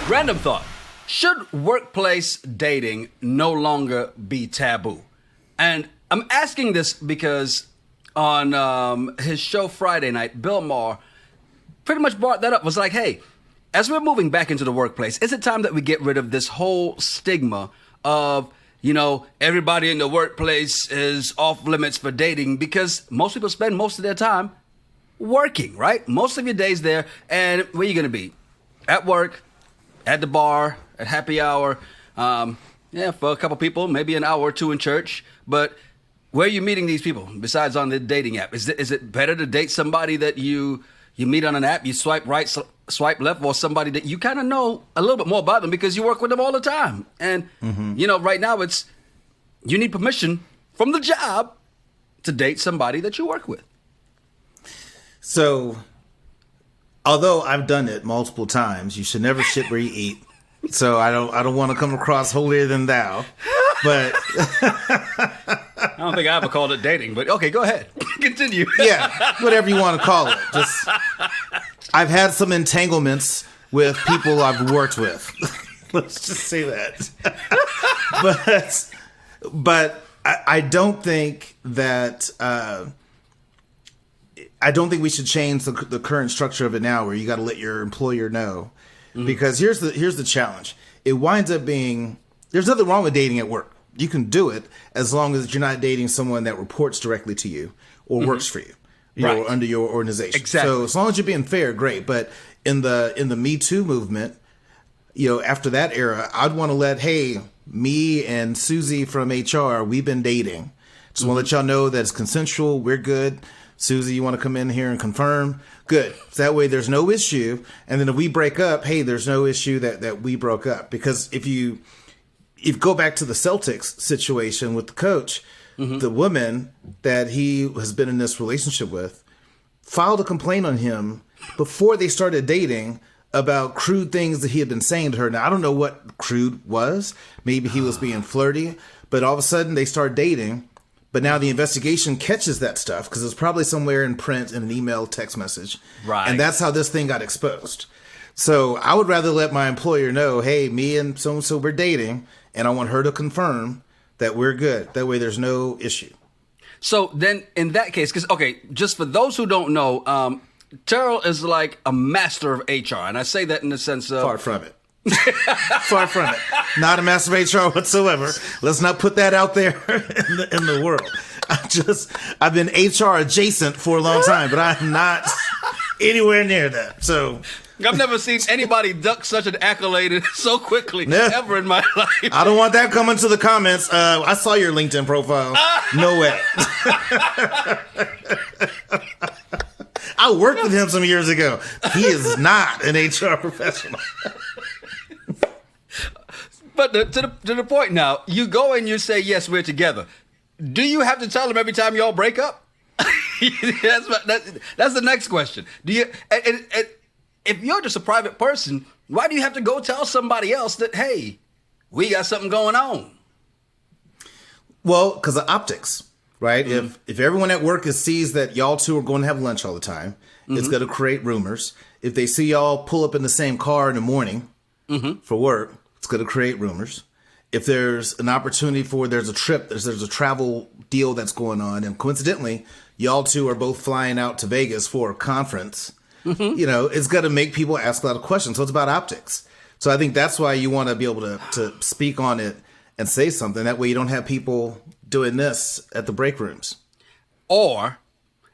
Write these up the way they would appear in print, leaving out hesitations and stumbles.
Random thought. Should workplace dating no longer be taboo? And I'm asking this because on his show Friday night, Bill Maher pretty much brought that up. Was like, hey, as we're moving back into the workplace, is it time that we get rid of this whole stigma of, you know, everybody in the workplace is off limits for dating, because most people spend most of their time working, right? Most of your days there. And where are you going to be? At work, at the bar, at happy hour, for a couple people, maybe an hour or two in church. But where are you meeting these people besides on the dating app? Is it better to date somebody that you meet on an app, you swipe right, swipe left, or somebody that you kind of know a little bit more about them because you work with them all the time? And, right now you need permission from the job to date somebody that you work with. So, although I've done it multiple times, you should never shit where you eat. So I don't want to come across holier than thou, but I don't think I ever called it dating, but okay, go ahead. Continue. Yeah, whatever you want to call it. Just, I've had some entanglements with people I've worked with. Let's just say that. but I don't think that I don't think we should change the current structure of it now, where you got to let your employer know. Because here's the challenge. It winds up being, there's nothing wrong with dating at work. You can do it as long as you're not dating someone that reports directly to you or works for you, right, or under your organization. Exactly. So as long as you're being fair, great. But in the Me Too movement, after that era, I'd want to let, hey, me and Susie from HR, we've been dating. Just want to let y'all know that it's consensual. We're good. Susie, you want to come in here and confirm? Good. So that way there's no issue. And then if we break up, hey, there's no issue that we broke up. Because if you go back to the Celtics situation with the coach, the woman that he has been in this relationship with filed a complaint on him before they started dating about crude things that he had been saying to her. Now, I don't know what crude was. Maybe he was being flirty. But all of a sudden they start dating. But now the investigation catches that stuff because it's probably somewhere in print in an email, text message. Right. And that's how this thing got exposed. So I would rather let my employer know, hey, me and so-and-so, we're dating, and I want her to confirm that we're good. That way there's no issue. So then in that case, because, okay, just for those who don't know, Terrell is like a master of HR. And I say that in the sense of... Far from it. Far from it. Not a master of HR whatsoever. Let's not put that out there in the world. I've been HR adjacent for a long time, but I'm not anywhere near that. So I've never seen anybody duck such an accolade so quickly ever in my life. I don't want that coming to the comments. I saw your LinkedIn profile. No way. I worked with him some years ago. He is not an HR professional. But to the point now, you go and you say, yes, we're together. Do you have to tell them every time y'all break up? That's the next question. Do you? And if you're just a private person, why do you have to go tell somebody else that, hey, we got something going on? Well, because of optics, right? If everyone at work sees that y'all two are going to have lunch all the time, it's going to create rumors. If they see y'all pull up in the same car in the morning for work, it's going to create rumors. If there's an opportunity there's a trip, there's a travel deal that's going on, and coincidentally, y'all two are both flying out to Vegas for a conference, it's going to make people ask a lot of questions. So it's about optics. So I think that's why you want to be able to speak on it and say something. That way you don't have people doing this at the break rooms. Or,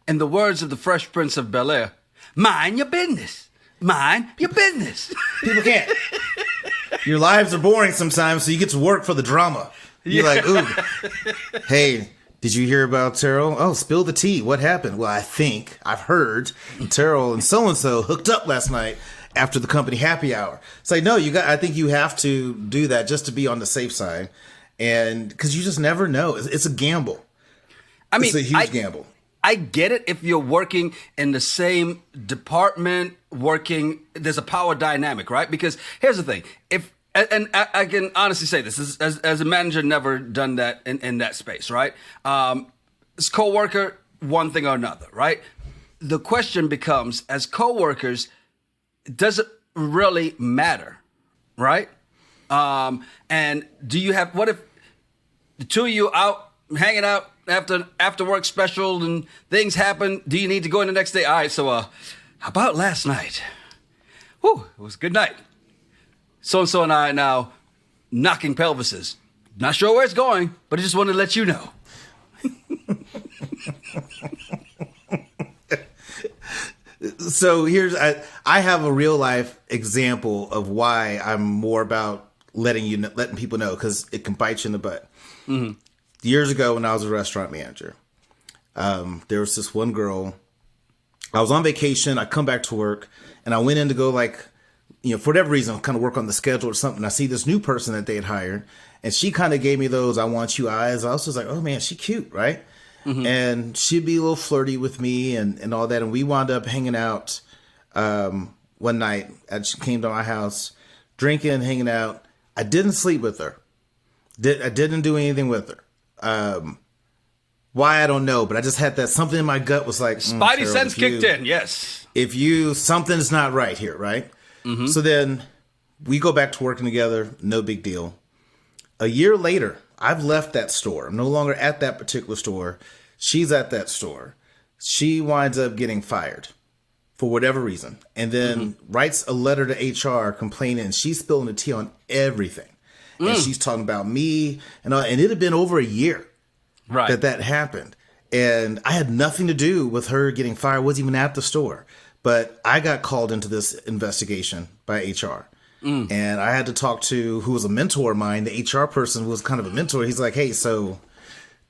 in the words of the Fresh Prince of Bel-Air, mind your business. Mind your business. People can't. Your lives are boring sometimes, so you get to work for the drama. You're like, ooh, hey, did you hear about Terrell? Oh, spill the tea. What happened? Well, I've heard Terrell and so-and-so hooked up last night after the company happy hour. It's like, no, I think you have to do that just to be on the safe side. And because you just never know. It's a gamble. I mean, it's a huge gamble. I get it if you're working in the same department, there's a power dynamic, right? Because here's the thing. And I can honestly say this, as a manager, never done that in that space, right? As coworker, one thing or another, right? The question becomes, as coworkers, does it really matter right? And do you have, what if the two of you out hanging out after work special and things happen? Do you need to go in the next day? All right, so how about last night? Whew, it was a good night. So-and-so and I are now knocking pelvises. Not sure where it's going, but I just wanted to let you know. So I have a real life example of why I'm more about letting people know, because it can bite you in the butt. Mm-hmm. Years ago, when I was a restaurant manager, there was this one girl. I was on vacation. I come back to work, and I went in to go, for whatever reason, kind of work on the schedule or something. I see this new person that they had hired, and she kind of gave me those "I want you" eyes. I was just like, "Oh man, she cute, right?" Mm-hmm. And she'd be a little flirty with me and all that. And we wound up hanging out one night. She came to my house, drinking, hanging out. I didn't sleep with her. I didn't do anything with her. Why, I don't know. But I just had that something in my gut was like, Spidey Carol, sense kicked in, yes. Something's not right here, right? Mm-hmm. So then we go back to working together. No big deal. A year later, I've left that store. I'm no longer at that particular store. She's at that store. She winds up getting fired for whatever reason, and then writes a letter to HR complaining. She's spilling the tea on everything, and she's talking about me and all, and it had been over a year that happened, and I had nothing to do with her getting fired. I wasn't even at the store, but I got called into this investigation by HR. And I had to talk to who was a mentor of mine, the HR person who was kind of a mentor. He's like, "Hey, so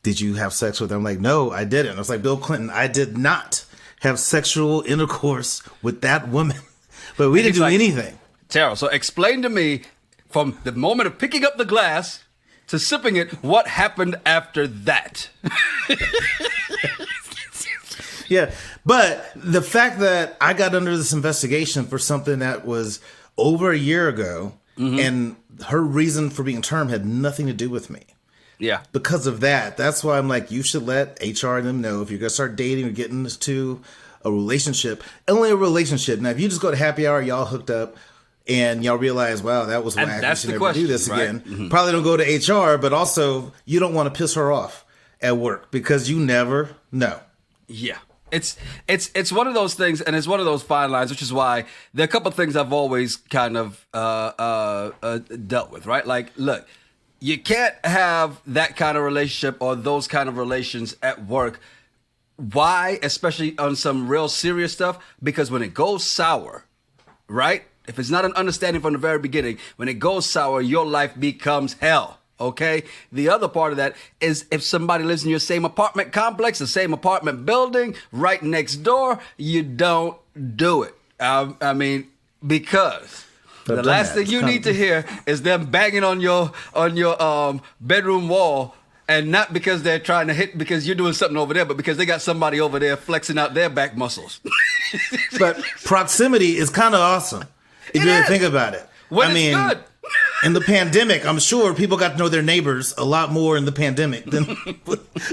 did you have sex with her?" I'm like, "No, I didn't." I was like, "Bill Clinton, I did not have sexual intercourse with that woman." But we didn't do anything. Terrell, so explain to me, from the moment of picking up the glass to sipping it, what happened after that? Yeah, but the fact that I got under this investigation for something that was over a year ago, and her reason for being termed had nothing to do with me. Yeah. Because of that, that's why I'm like, you should let HR and them know if you're going to start dating or getting into a relationship, only a relationship. Now, if you just go to happy hour, y'all hooked up, and y'all realize, wow, that was whack, we should never do this again. Mm-hmm. Probably don't go to HR, but also you don't want to piss her off at work because you never know. Yeah. It's one of those things, and it's one of those fine lines, which is why there are a couple of things I've always kind of dealt with, right? Like, look, you can't have that kind of relationship or those kind of relations at work. Why? Especially on some real serious stuff, because when it goes sour, right? If it's not an understanding from the very beginning, when it goes sour, your life becomes hell. Okay. The other part of that is if somebody lives in your same apartment complex, the same apartment building, right next door, you don't do it. I mean, because the last thing you need to hear is them banging on your bedroom wall, and not because they're trying to hit because you're doing something over there, but because they got somebody over there flexing out their back muscles. But proximity is kind of awesome if you really think about it. When it's good. In the pandemic, I'm sure people got to know their neighbors a lot more in the pandemic than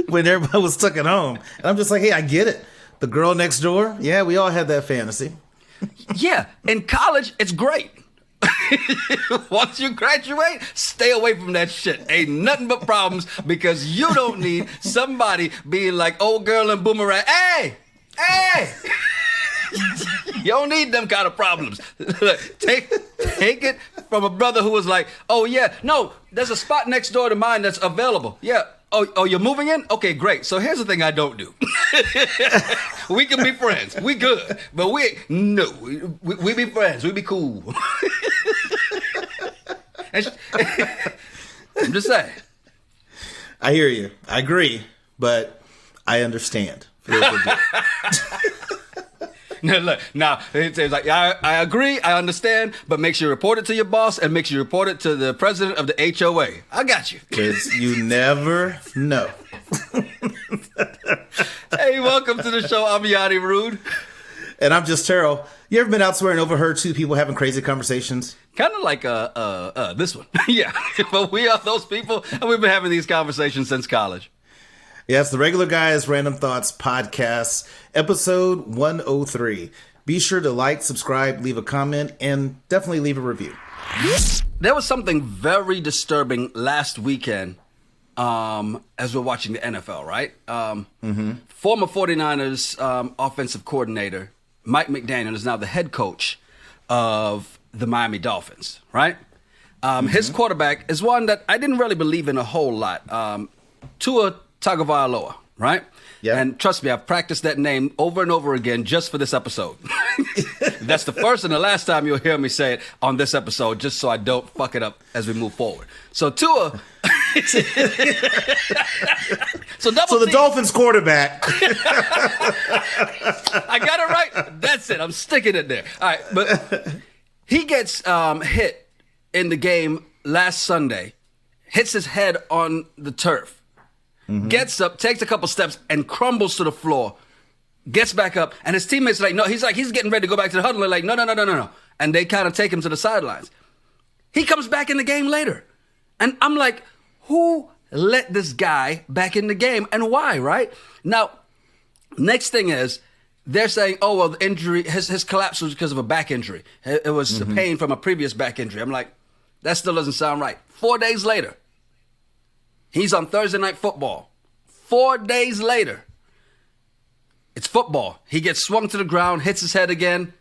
when everybody was stuck at home. And I'm just like, hey, I get it. The girl next door, yeah, we all had that fantasy. Yeah, in college, it's great. Once you graduate, stay away from that shit. Ain't nothing but problems because you don't need somebody being like old girl and boomerang. Hey! You don't need them kind of problems. Look, take it from a brother who was like, "Oh yeah, no, there's a spot next door to mine that's available." Yeah. Oh, you're moving in? Okay, great. So here's the thing I don't do. We can be friends. We good. But we be friends. We be cool. I'm just saying. I hear you. I agree. But I understand. No, look, now it's like I agree, I understand, but make sure you report it to your boss and make sure you report it to the president of the HOA. I got you. Because you never know. Hey, welcome to the show. I'm Yanni Rude. And I'm just Terrell. You ever been out somewhere and overheard two people having crazy conversations? Kind of like this one. Yeah, but we are those people, and we've been having these conversations since college. Yes, the Regular Guys Random Thoughts Podcast, episode 103. Be sure to like, subscribe, leave a comment, and definitely leave a review. There was something very disturbing last weekend as we're watching the NFL, right? Former 49ers offensive coordinator Mike McDaniel is now the head coach of the Miami Dolphins, right? His quarterback is one that I didn't really believe in a whole lot. Tua Tagovailoa, right? Yeah. And trust me, I've practiced that name over and over again just for this episode. That's the first and the last time you'll hear me say it on this episode, just so I don't fuck it up as we move forward. So Tua. So the Dolphins quarterback. I got it right. That's it. I'm sticking it there. All right, but he gets hit in the game last Sunday, hits his head on the turf. Gets up, takes a couple steps, and crumbles to the floor. Gets back up, and his teammates are like, no, he's getting ready to go back to the huddle. They're like, no. And they kind of take him to the sidelines. He comes back in the game later. And I'm like, who let this guy back in the game and why, right? Now, next thing is, they're saying, oh, well, the injury, his collapse was because of a back injury. It was the pain from a previous back injury. I'm like, that still doesn't sound right. 4 days later, he's on Thursday Night Football. 4 days later, it's football. He gets swung to the ground, hits his head again.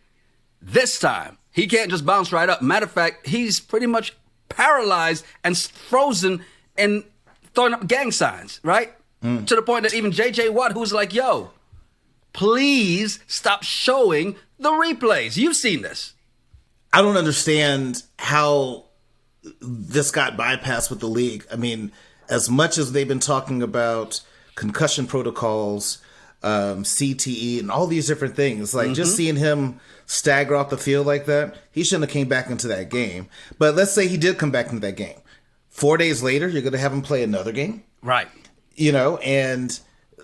This time, he can't just bounce right up. Matter of fact, he's pretty much paralyzed and frozen and throwing up gang signs, right? To the point that even J.J. Watt, who's like, yo, please stop showing the replays. You've seen this. I don't understand how this got bypassed with the league. I mean, as much as they've been talking about concussion protocols, CTE, and all these different things, like just seeing him stagger off the field like that, he shouldn't have came back into that game. But let's say he did come back into that game. 4 days later, you're going to have him play another game. Right. You know, and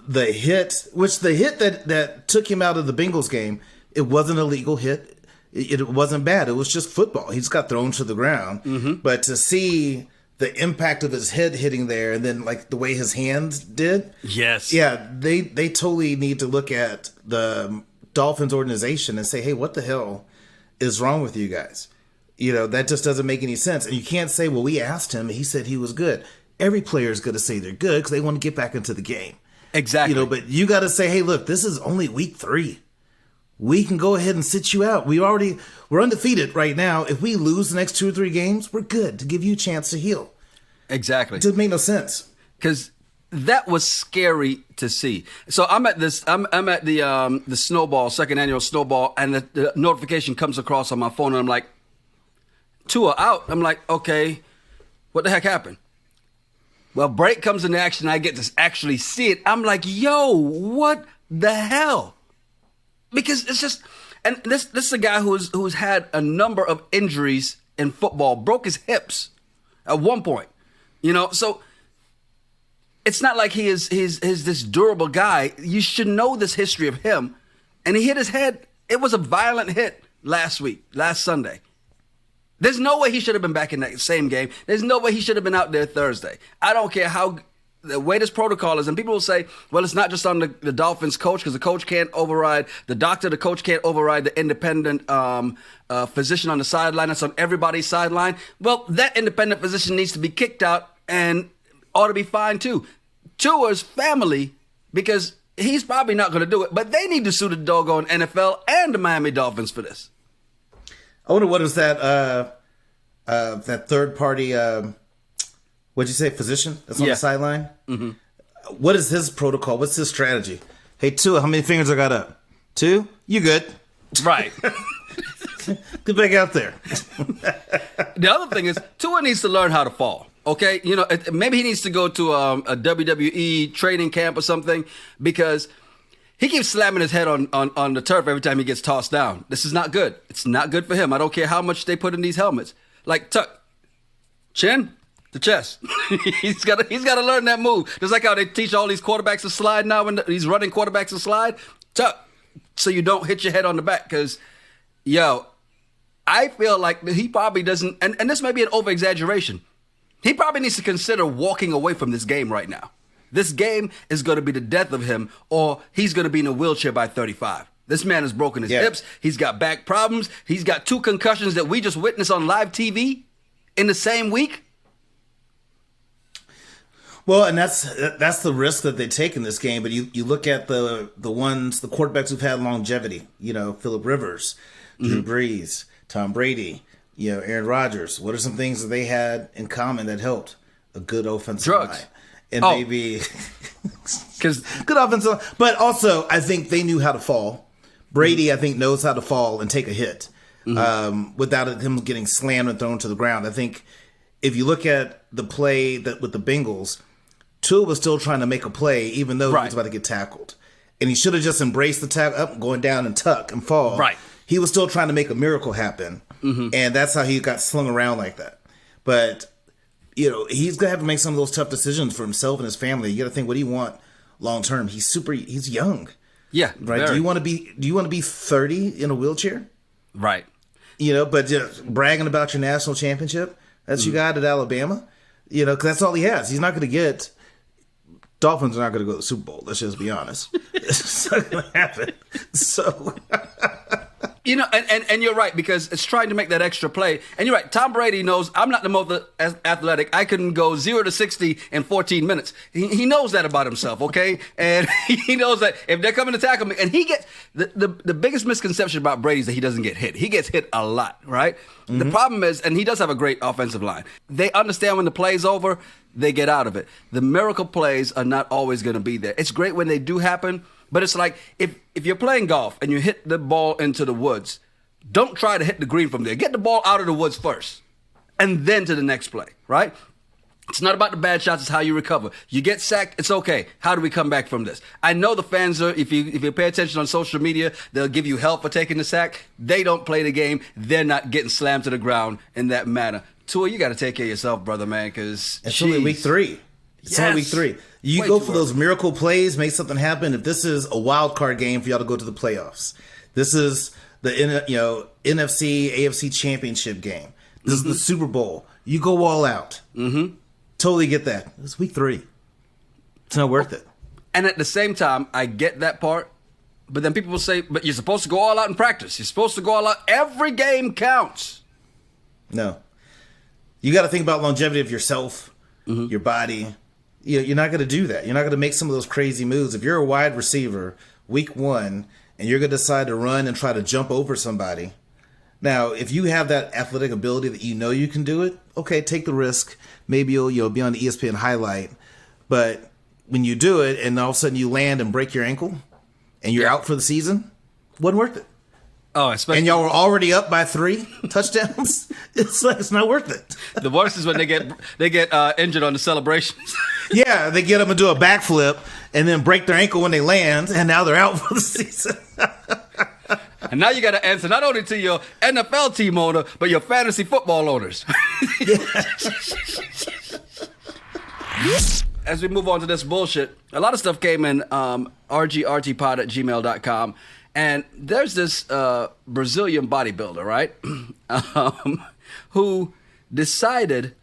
the hit that took him out of the Bengals game, it wasn't a legal hit. It wasn't bad. It was just football. He just got thrown to the ground. But to see the impact of his head hitting there and then like the way his hands did. Yes. Yeah, they totally need to look at the Dolphins organization and say, hey, what the hell is wrong with you guys? You know, that just doesn't make any sense. And you can't say, well, we asked him, he said he was good. Every player is going to say they're good because they want to get back into the game. Exactly. You know, but you got to say, hey, look, this is only week 3. We can go ahead and sit you out. We're undefeated right now. If we lose the next 2 or 3 games, we're good to give you a chance to heal. Exactly. It didn't make no sense. Because that was scary to see. So I'm at the Snowball, second annual Snowball, and the notification comes across on my phone, and I'm like, Tua out. I'm like, okay, what the heck happened? Well, break comes into action. I get to actually see it. I'm like, yo, what the hell? Because it's just, and this is a guy who's had a number of injuries in football, broke his hips at one point, you know. So it's not like he's this durable guy. You should know this history of him, and he hit his head. It was a violent hit last Sunday. There's no way he should have been back in that same game. There's no way he should have been out there Thursday. I don't care how the way this protocol is. And people will say, well, it's not just on the Dolphins coach because the coach can't override the doctor. The coach can't override the independent physician on the sideline. That's on everybody's sideline. Well, that independent physician needs to be kicked out and ought to be fined too. Tua's family, because he's probably not going to do it, but they need to sue the doggone NFL and the Miami Dolphins for this. I wonder what is that third party, what'd you say, physician that's on the sideline? Mm-hmm. What is his protocol? What's his strategy? Hey, Tua, how many fingers I got up? 2? You good. Right. Get back out there. The other thing is, Tua needs to learn how to fall. Okay? You know, maybe he needs to go to a WWE training camp or something, because he keeps slamming his head on the turf every time he gets tossed down. This is not good. It's not good for him. I don't care how much they put in these helmets. Like, tuck, chin to chest. he's got to learn that move. Just like how they teach all these quarterbacks to slide now, when these running quarterbacks to slide. Tuck, so you don't hit your head on the back. Because, yo, I feel like he probably doesn't, and this may be an over-exaggeration, he probably needs to consider walking away from this game right now. This game is going to be the death of him, or he's going to be in a wheelchair by 35. This man has broken his Yeah. hips. He's got back problems. He's got 2 concussions that we just witnessed on live TV in the same week. Well, and that's the risk that they take in this game. But you look at the quarterbacks who've had longevity. You know, Phillip Rivers, Drew Brees, Tom Brady, you know, Aaron Rodgers. What are some things that they had in common that helped? A good offensive line. And maybe because good offensive line. But also, I think they knew how to fall. Brady, I think, knows how to fall and take a hit without him getting slammed and thrown to the ground. I think if you look at the play that with the Bengals, Tua was still trying to make a play, even though he was about to get tackled. And he should have just embraced the tackle, up, going down and tuck and fall. Right. He was still trying to make a miracle happen. And that's how he got slung around like that. But, you know, he's going to have to make some of those tough decisions for himself and his family. You got to think, what do you want long term? He's young. Yeah. Right. Very. Do you want to be 30 in a wheelchair? Right. You know, but just bragging about your national championship that you got at Alabama, you know, because that's all he has. He's not going to get. Dolphins are not going to go to the Super Bowl. Let's just be honest. It's not going to happen. So, you know, and you're right, because it's trying to make that extra play. And you're right. Tom Brady knows I'm not the most athletic. I can go 0 to 60 in 14 minutes. He knows that about himself, okay? And he knows that if they're coming to tackle me, and he gets the biggest misconception about Brady is that he doesn't get hit. He gets hit a lot, right? The problem is, and he does have a great offensive line. They understand when the play's over, they get out of it. The miracle plays are not always going to be there. It's great when they do happen, but it's like if you're playing golf and you hit the ball into the woods, don't try to hit the green from there. Get the ball out of the woods first and then to the next play, right? It's not about the bad shots, it's how you recover. You get sacked, it's okay. How do we come back from this? I know the fans are, if you pay attention on social media, they'll give you hell for taking the sack. They don't play the game. They're not getting slammed to the ground in that manner. Tua, you got to take care of yourself, brother, man, because it's only week 3. It's only week 3. You go for those miracle plays, make something happen. If this is a wild card game for y'all to go to the playoffs, this is the NFC, AFC championship game. This is the Super Bowl. You go all out. Totally get that. It's week 3. It's not worth it. And at the same time, I get that part, but then people will say, but you're supposed to go all out in practice. You're supposed to go all out. Every game counts. No. You got to think about longevity of yourself, your body. You're not going to do that. You're not going to make some of those crazy moves. If you're a wide receiver, week 1, and you're going to decide to run and try to jump over somebody. Now, if you have that athletic ability that you know you can do it, okay, take the risk. Maybe you'll be on the ESPN highlight. But when you do it and all of a sudden you land and break your ankle and you're out for the season, wasn't worth it. Oh, especially, and y'all were already up by 3 touchdowns. It's not worth it. The worst is when they get injured on the celebrations. Yeah, they get them to do a backflip and then break their ankle when they land, and now they're out for the season. And now you got to answer not only to your NFL team owner, but your fantasy football owners. As we move on to this bullshit, a lot of stuff came in rgrtpod@gmail.com. And there's this Brazilian bodybuilder, right, who decided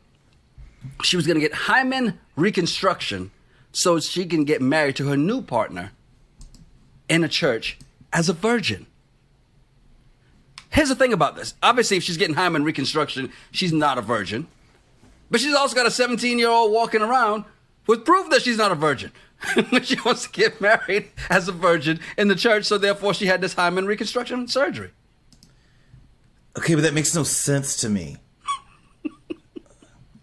she was going to get hymen reconstruction so she can get married to her new partner in a church as a virgin. Here's the thing about this. Obviously, if she's getting hymen reconstruction, she's not a virgin. But she's also got a 17-year-old walking around with proof that she's not a virgin. She wants to get married as a virgin in the church, so therefore she had this hymen reconstruction surgery. Okay, but that makes no sense to me.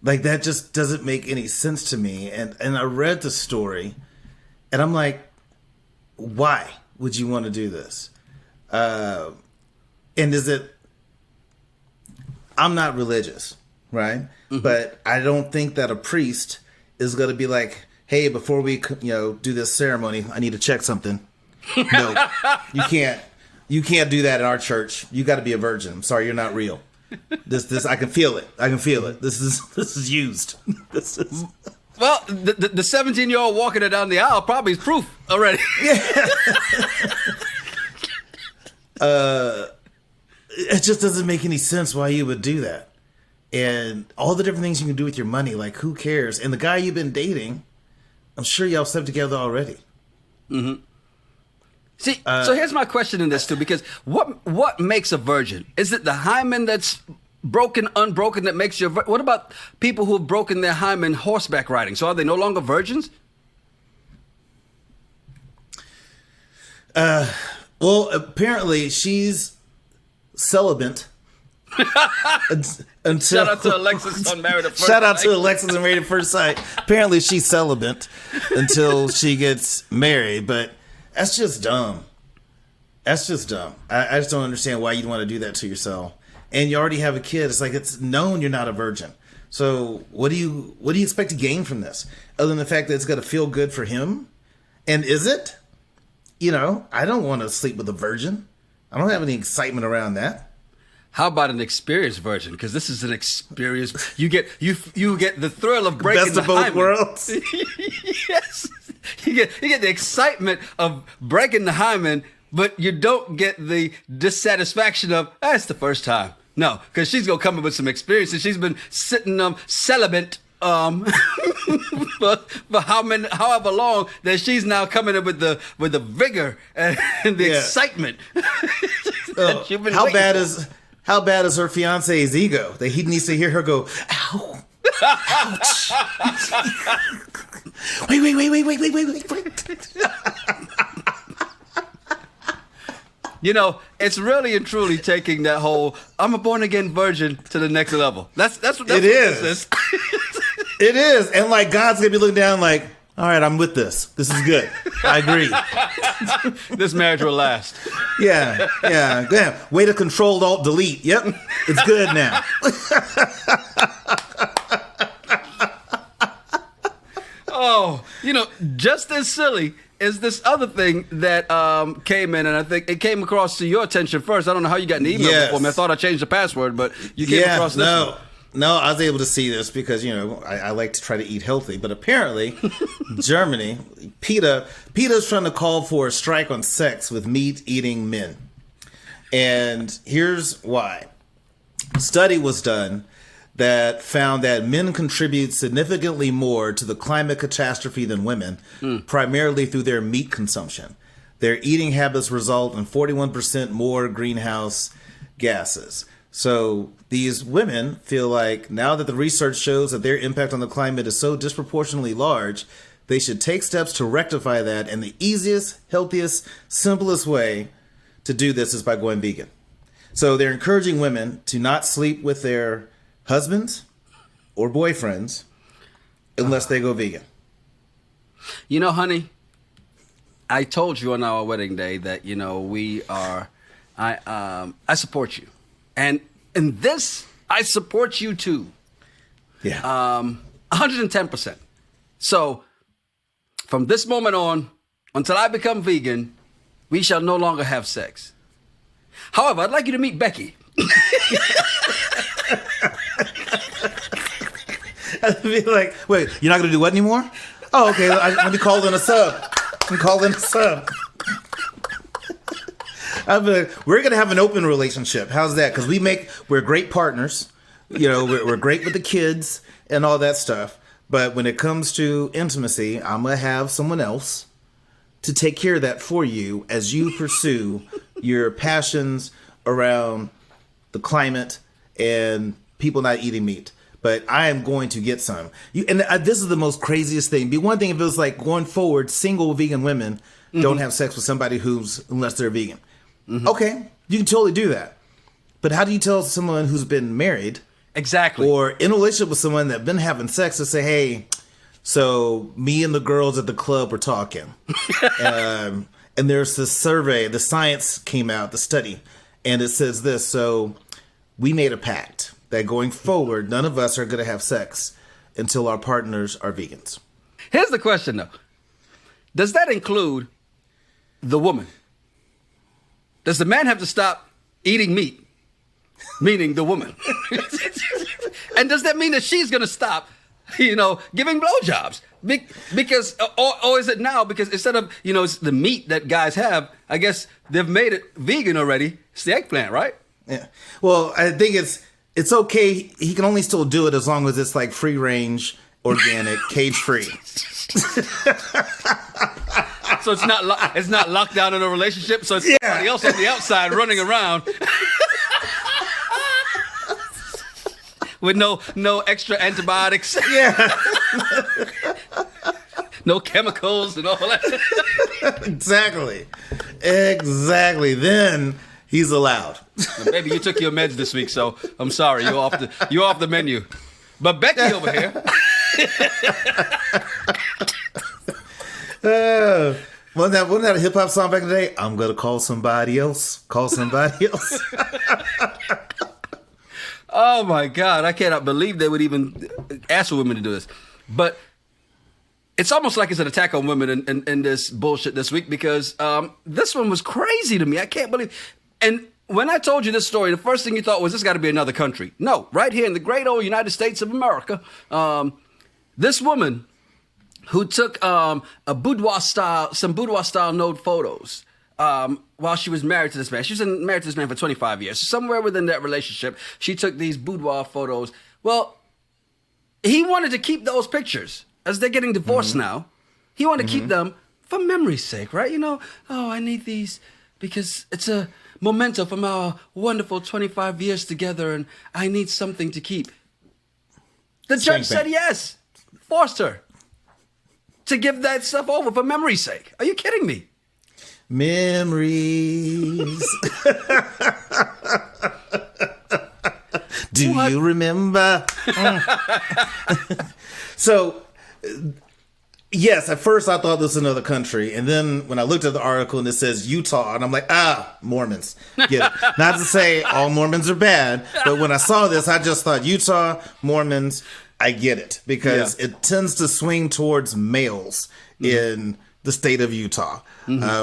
Like, that just doesn't make any sense to me. And I read the story, and I'm like, why would you want to do this? And is it... I'm not religious, right? But I don't think that a priest is going to be like, hey, before we do this ceremony, I need to check something. No, you can't. You can't do that in our church. You got to be a virgin. I'm sorry, you're not real. This I can feel it. I can feel it. This is used. This is. Well, the 17-year-old walking her down the aisle probably is proof already. It just doesn't make any sense why you would do that. And all the different things you can do with your money, like, who cares? And the guy you've been dating, I'm sure y'all slept together already. See, so here's my question in this too, because what makes a virgin? Is it the hymen that's broken, unbroken, that makes you a virgin? What about people who have broken their hymen horseback riding? So are they no longer virgins? Well, apparently she's celibate. Until, Shout out to Alexis on Married at First Shout out Sight. to Alexis on Married at First Sight. Apparently she's celibate until she gets married, but that's just dumb. That's just dumb. I just don't understand why you'd want to do that to yourself. And you already have a kid. It's like, it's known you're not a virgin. So what do you expect to gain from this? Other than the fact that it's going to feel good for him? And is it? I don't want to sleep with a virgin. I don't have any excitement around that. How about an experienced virgin? Because this is an experience. You get the thrill of breaking Best the of both hymen. worlds. Yes, you get the excitement of breaking the hymen, but you don't get the dissatisfaction of that's the first time. No, because she's gonna come up with some experience, and she's been sitting celibate for however long, that she's now coming up with the vigor and the excitement. that you've been How waiting bad for. How bad is her fiance's ego that he needs to hear her go, ow, ouch. wait. It's really and truly taking that whole I'm a born again virgin to the next level. That's what It is. This is. It is. And God's going to be looking down like, all right, I'm with this. This is good. I agree. This marriage will last. Yeah. Go ahead. Way to control, alt, delete. Yep. It's good now. Oh, just as silly is this other thing that came in, and I think it came across to your attention first. I don't know how you got an email before me. I thought I changed the password, but you came across this one. No, I was able to see this because, I like to try to eat healthy. But apparently, Germany, PETA's trying to call for a strike on sex with meat-eating men. And here's why. A study was done that found that men contribute significantly more to the climate catastrophe than women, primarily through their meat consumption. Their eating habits result in 41% more greenhouse gases. So these women feel like now that the research shows that their impact on the climate is so disproportionately large, they should take steps to rectify that. And the easiest, healthiest, simplest way to do this is by going vegan. So they're encouraging women to not sleep with their husbands or boyfriends unless they go vegan. Honey, I told you on our wedding day that, I support you. And in this, I support you too. Yeah. 110%. So from this moment on, until I become vegan, we shall no longer have sex. However, I'd like you to meet Becky. I'd be like, wait, you're not going to do what anymore? Oh, okay. Let me call in a sub. I'd be like, we're going to have an open relationship. How's that? Because we're great partners. We're great with the kids and all that stuff. But when it comes to intimacy, I'm going to have someone else to take care of that for you as you pursue your passions around the climate and people not eating meat. But I am going to get some. This is the most craziest thing. It'd be one thing if it was like going forward, single vegan women don't have sex with somebody unless they're vegan. Mm-hmm. Okay, you can totally do that. But how do you tell someone who's been married, exactly, or in a relationship with someone that's been having sex to say, hey, so me and the girls at the club were talking, and there's this survey, the science came out, the study, and it says this. So we made a pact that going forward, none of us are going to have sex until our partners are vegans. Here's the question, though. Does that include the woman? Does the man have to stop eating meat? Meaning the woman. And does that mean that she's going to stop, giving blowjobs? Because, or is it now? Because instead of, it's the meat that guys have, I guess they've made it vegan already. It's the eggplant, right? Yeah. Well, I think it's okay. He can only still do it as long as it's like free range, organic, cage free. So it's not locked down in a relationship. So it's somebody else on the outside running around with no extra antibiotics. Yeah. No chemicals and all that. Exactly. Then he's allowed. Now, baby, you took your meds this week, so I'm sorry. You're off the menu. But Becky over here. Wasn't that a hip hop song back in the day? I'm gonna call somebody else. Call somebody else. Oh my God! I cannot believe they would even ask for women to do this. But it's almost like it's an attack on women in this bullshit this week, because this one was crazy to me. I can't believe. And when I told you this story, the first thing you thought was this got to be another country. No, right here in the great old United States of America, this woman who took some boudoir style nude photos while she was married to this man. She was married to this man for 25 years. So somewhere within that relationship, she took these boudoir photos. Well, he wanted to keep those pictures. As they're getting divorced now, he wanted to keep them for memory's sake, right? You know, I need these because it's a memento from our wonderful 25 years together, and I need something to keep. The judge said yes, forced her to give that stuff over for memory's sake. Are you kidding me? Memories. Do you remember? So, yes, at first I thought this was another country. And then when I looked at the article and it says Utah, and I'm like, Mormons. Get it. Not to say all Mormons are bad, but when I saw this, I just thought Utah, Mormons, I get it. Because it tends to swing towards males in the state of Utah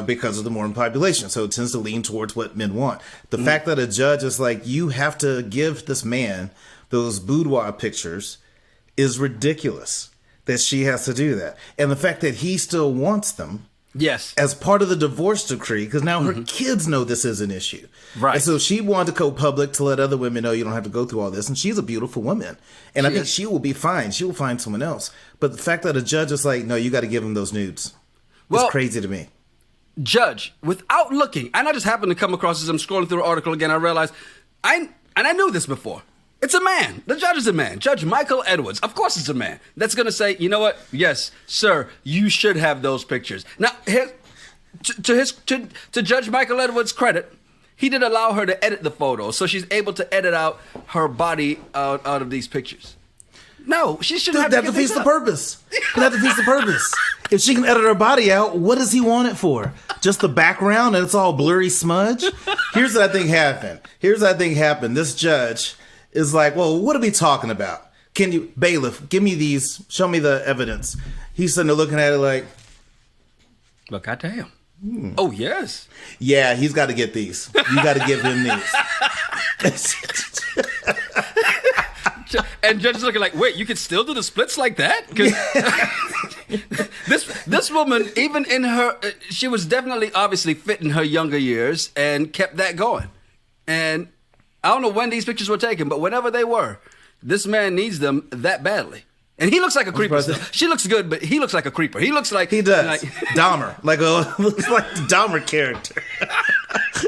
because of the Mormon population. So it tends to lean towards what men want. The fact that a judge is like, you have to give this man those boudoir pictures is ridiculous that she has to do that. And the fact that he still wants them as part of the divorce decree, because now her kids know this is an issue. Right. And so she wanted to go public to let other women know you don't have to go through all this. And she's a beautiful woman. And I think she will be fine. She will find someone else. But the fact that a judge is like, no, you got to give him those nudes. It's crazy to me. Judge, without looking, and I just happened to come across as I'm scrolling through the article again, I realized, I knew this before. It's a man. The judge is a man. Judge Michael Edwards. Of course it's a man. That's going to say, you know what? Yes, sir, you should have those pictures. Now, to Judge Michael Edwards' credit, he did allow her to edit the photos, so she's able to edit out her body out of these pictures. No, she shouldn't have to. That defeats the purpose. That defeats the purpose. If she can edit her body out, what does he want it for? Just the background and it's all blurry smudge? Here's what I think happened. This judge is like, well, what are we talking about? Can you, bailiff, give me these, show me the evidence. He's sitting there looking at it like, look, goddamn. Oh, yes. Yeah, he's got to get these. You got to give him these. And judge is looking like, wait, you can still do the splits like that? This woman, even in her, she was definitely obviously fit in her younger years and kept that going. And I don't know when these pictures were taken, but whenever they were, this man needs them that badly. And he looks like a creeper. She looks good, but he looks like a creeper. He looks like... He does. Like, Dahmer. Looks like the Dahmer character.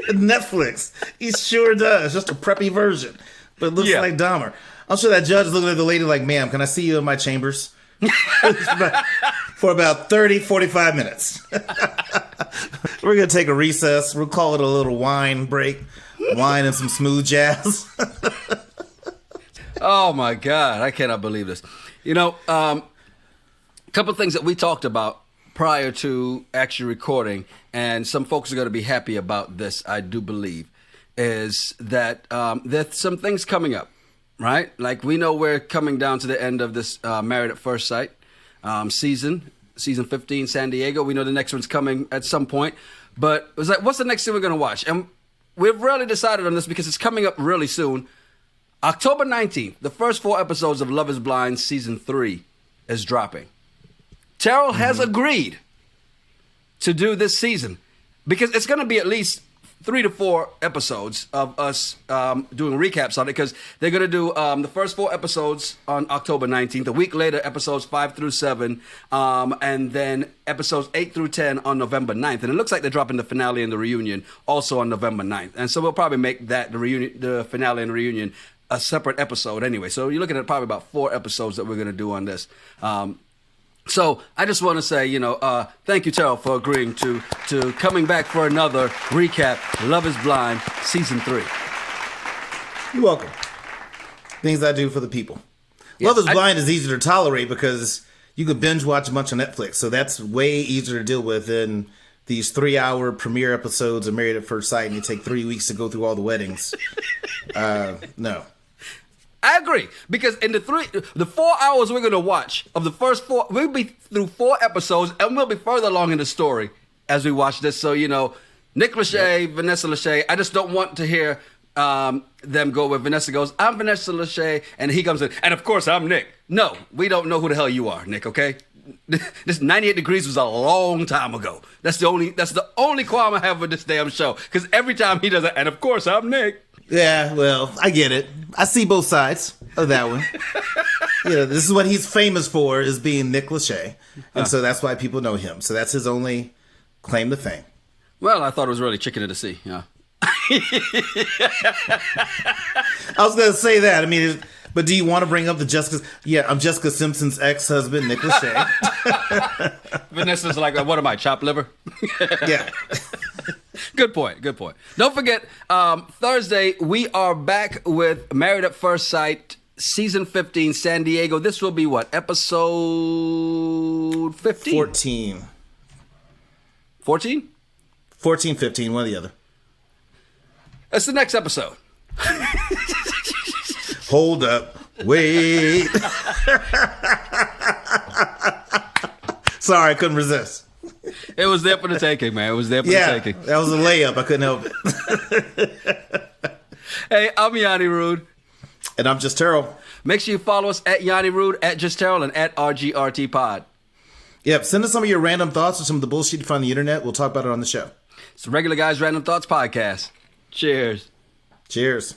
Netflix. He sure does. Just a preppy version. But looks like Dahmer. I'm sure that judge is looking at the lady like, ma'am, can I see you in my chambers? For about 30, 45 minutes. We're going to take a recess. We'll call it a little wine break. Wine and some smooth jazz. Oh, my God. I cannot believe this. You know, a couple of things that we talked about prior to actually recording, and some folks are going to be happy about this, I do believe, is that there's some things coming up, right? Like, we know we're coming down to the end of this Married at First Sight season 15, San Diego. We know the next one's coming at some point. But it was like, what's the next thing we're going to watch? And we've really decided on this because it's coming up really soon. October 19th, the first 4 episodes of Love is Blind Season 3 is dropping. Terrell has agreed to do this season because it's going to be at least 3 to 4 episodes of us doing recaps on it, because they're going to do the first 4 episodes on October 19th, a week later episodes 5 through 7, and then episodes 8 through 10 on November 9th. And it looks like they're dropping the finale and the reunion also on November 9th. And so we'll probably make that the finale and the reunion a separate episode anyway. So you're looking at probably about 4 episodes that we're going to do on this. So I just want to say, thank you, Terrell, for agreeing to coming back for another recap. Love is Blind, Season 3. You're welcome. Things I do for the people. Yes, Love is Blind is easier to tolerate because you could binge watch a bunch on Netflix. So that's way easier to deal with than these 3-hour premiere episodes of Married at First Sight, and you take 3 weeks to go through all the weddings. No. I agree, because in the 4 hours we're going to watch of the first 4, we'll be through 4 episodes, and we'll be further along in the story as we watch this. So, Nick Lachey, Vanessa Lachey, I just don't want to hear them go where Vanessa goes, I'm Vanessa Lachey, and he comes in, and of course I'm Nick. No, we don't know who the hell you are, Nick, okay? This 98 Degrees was a long time ago. That's the only qualm I have with this damn show, because every time he does it, and of course I'm Nick. Yeah, well, I get it. I see both sides of that one. This is what he's famous for, is being Nick Lachey. And so that's why people know him. So that's his only claim to fame. Well, I thought it was really chicken of the sea, yeah. I was going to say that. I mean, but do you want to bring up the Jessica? Yeah, I'm Jessica Simpson's ex-husband, Nick Lachey. Vanessa's like, what am I, chopped liver? Yeah. Good point. Don't forget, Thursday, we are back with Married at First Sight, Season 15, San Diego. This will be what, episode 15? 14. 14? 14, 15, one or the other. That's the next episode. Hold up. Wait. Sorry, I couldn't resist. It was there for the taking, man. It was there for the taking. That was a layup. I couldn't help it. Hey, I'm Yanni Rude. And I'm Just Terrell. Make sure you follow us at Yanni Rude, at Just Terrell, and at RGRT Pod. Yep, send us some of your random thoughts or some of the bullshit you find on the internet. We'll talk about it on the show. It's the Regular Guys Random Thoughts Podcast. Cheers. Cheers.